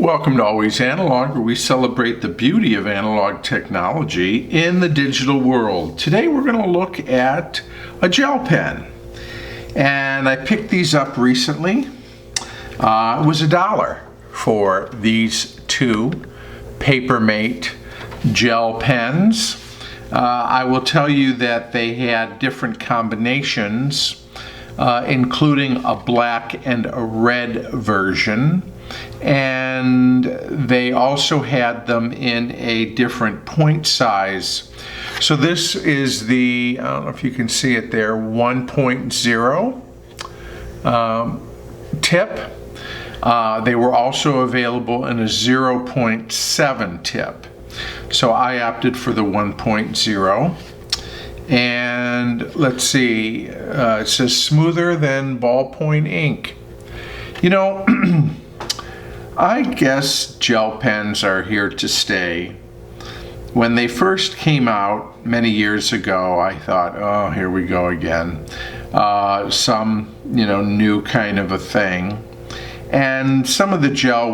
Welcome to Always Analog, where we celebrate the beauty of analog technology in the digital world. Today we're going to look at a gel pen. And I picked these up recently. It was $1 for these two Papermate gel pens. I will tell you that they had different combinations, including a black and a red version. And they also had them in a different point size. So this is the, I don't know if you can see it there, 1.0 tip. They were also available in a 0.7 tip. So I opted for the 1.0. And let's see, it says smoother than ballpoint ink. You know, I guess gel pens are here to stay. When they first came out many years ago, I thought, oh, here we go again. Some, new kind of a thing. And some of the gel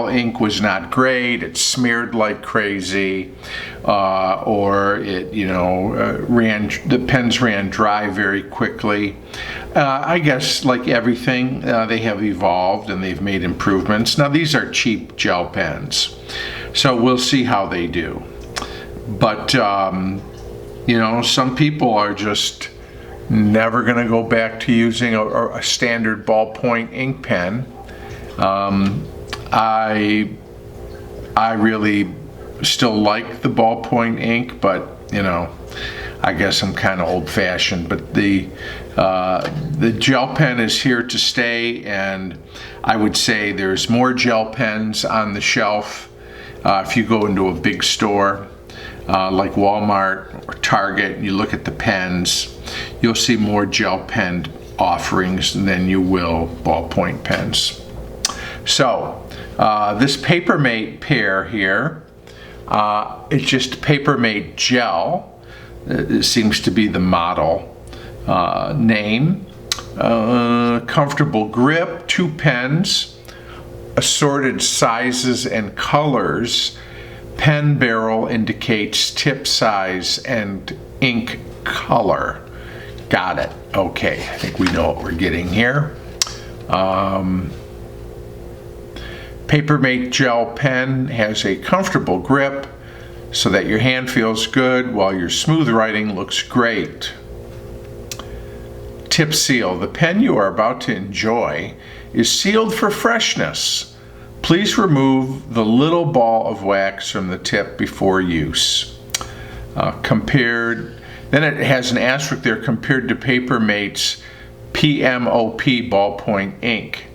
ink was not great. It smeared like crazy, or it, the pens ran dry very quickly. I guess, like everything, they have evolved and they've made improvements. Now, these are cheap gel pens, so we'll see how they do. But, some people are just never going to go back to using a standard ballpoint ink pen. I really still like the ballpoint ink, but, I guess I'm kind of old-fashioned. But the gel pen is here to stay, and I would say there's more gel pens on the shelf. If you go into a big store like Walmart or Target and you look at the pens, you'll see more gel pen offerings than you will ballpoint pens. So this Papermate pair here, it's just Papermate gel. It seems to be the model name. Comfortable grip, 2 pens, assorted sizes and colors. Pen barrel indicates tip size and ink color. Got it. Okay, I think we know what we're getting here. Papermate gel pen has a comfortable grip so that your hand feels good while your smooth writing looks great. Tip seal. The pen you are about to enjoy is sealed for freshness. Please remove the little ball of wax from the tip before use. Then it has an asterisk there, compared to Papermate's PMOP ballpoint ink.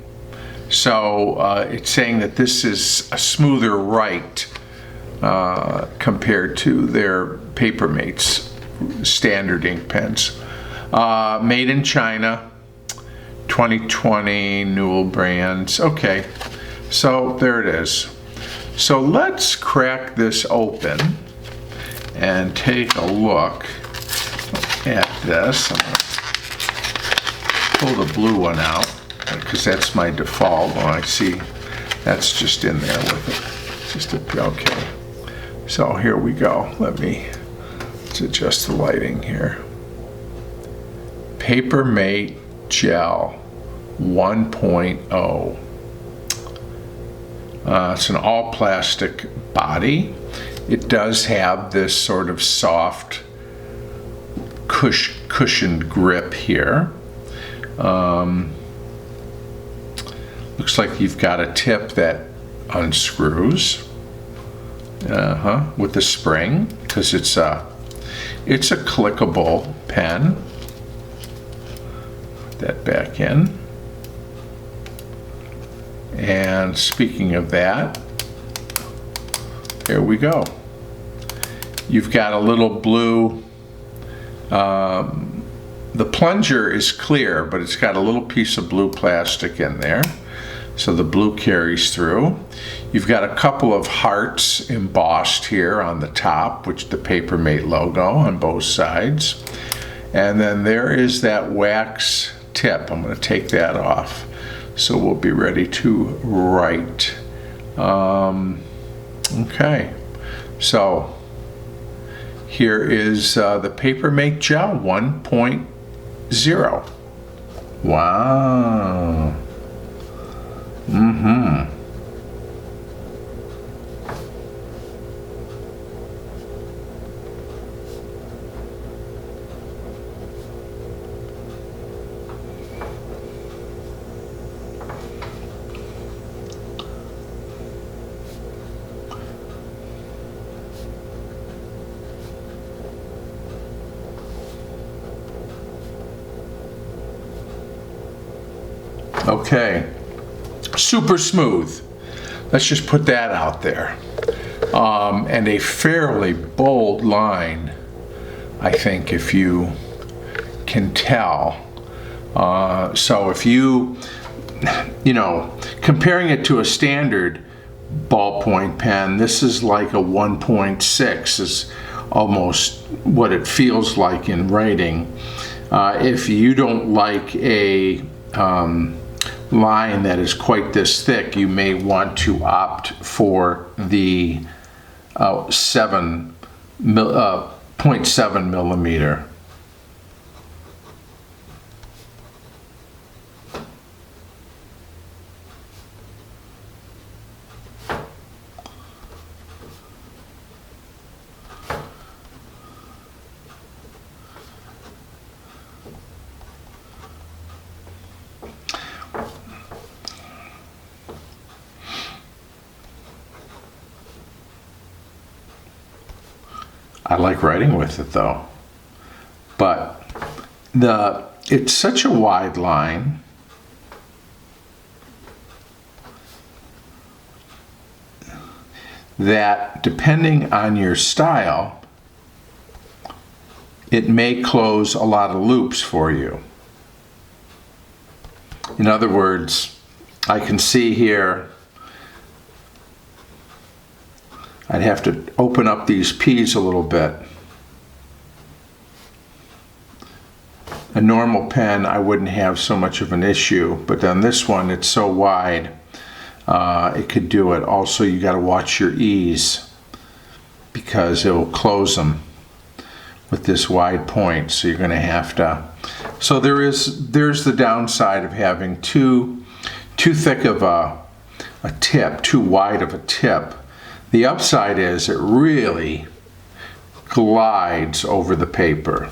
So it's saying that this is a smoother write compared to their Papermate's standard ink pens. Made in China, 2020, Newell brands. Okay, so there it is. So let's crack this open and take a look at this. I'm going to pull the blue one out, because that's my default. Well, I see that's just in there with it. Okay. So here we go. Let's adjust the lighting here. Papermate gel 1.0. It's an all plastic body. It does have this sort of soft cushioned grip here. Looks like you've got a tip that unscrews with the spring, because it's a clickable pen. Put that back in. And speaking of that, there we go. You've got a little blue. The plunger is clear, but it's got a little piece of blue plastic in there. So the blue carries through. You've got a couple of hearts embossed here on the top, which the Papermate logo on both sides. And then there is that wax tip. I'm going to take that off. So we'll be ready to write Okay, so here is the Paper Make Gel 1.0. Wow. Okay, super smooth. Let's just put that out there. And a fairly bold line, I think, if you can tell. So if you know, comparing it to a standard ballpoint pen, this is like a 1.6 is almost what it feels like in writing. If you don't like a line that is quite this thick, you may want to opt for the 0.7 millimeter. I like writing with it though, but it's such a wide line that depending on your style, it may close a lot of loops for you. In other words, I can see here, I'd have to open up these P's a little bit. A normal pen, I wouldn't have so much of an issue, but on this one, it's so wide, it could do it. Also, you got to watch your E's because it will close them with this wide point. So you're going to have to. So there's the downside of having too thick of a tip, too wide of a tip. The upside is it really glides over the paper.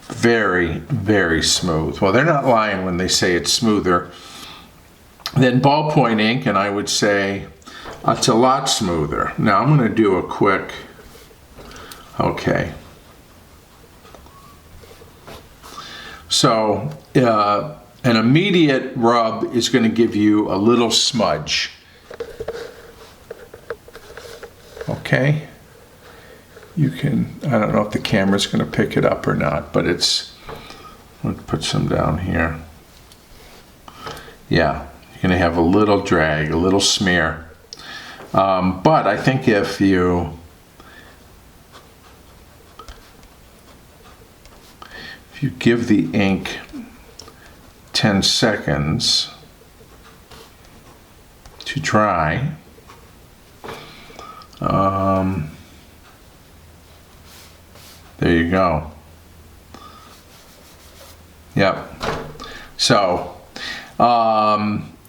Very, very smooth. Well, they're not lying when they say it's smoother than ballpoint ink, and I would say it's a lot smoother. Now I'm going to do a quick, okay. So an immediate rub is going to give you a little smudge. Okay. You can, I don't know if the camera's going to pick it up or not, but it's, let's put some down here. Yeah, you're going to have a little drag, a little smear. But I think if you give the ink 10 seconds to dry, there you go. Yep. So,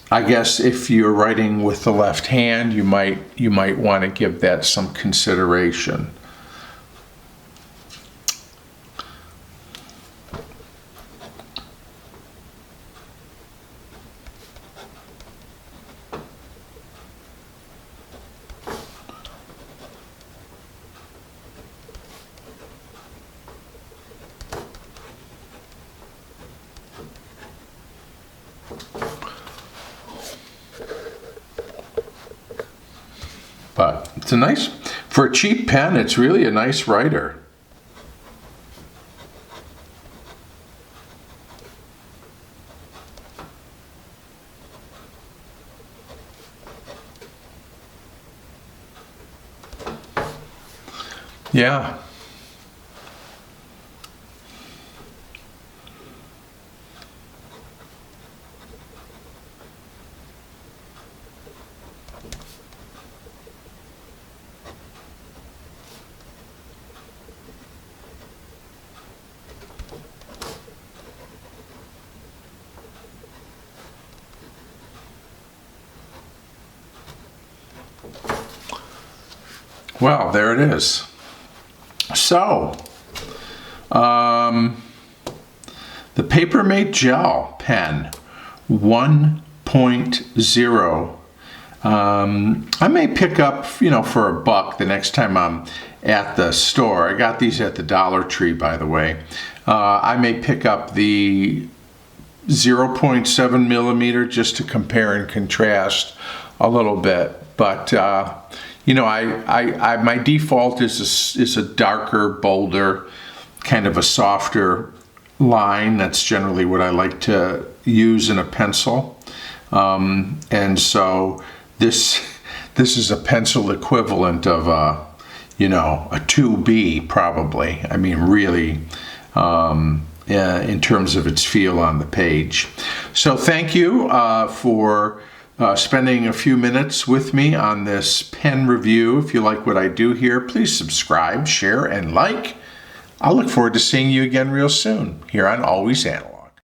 I guess if you're writing with the left hand, you might want to give that some consideration. But it's a nice, for a cheap pen, it's really a nice writer. Yeah. Well, there it is. So, the Papermate Gel Pen 1.0. I may pick up, for $1 the next time I'm at the store. I got these at the Dollar Tree, by the way. I may pick up the 0.7 millimeter just to compare and contrast a little bit. But my default is a darker, bolder, kind of a softer line. That's generally what I like to use in a pencil. And so this is a pencil equivalent of a 2B probably. I mean, really, in terms of its feel on the page. So thank you for spending a few minutes with me on this pen review. If you like what I do here, please subscribe, share, and like. I'll look forward to seeing you again real soon here on Always Analyze.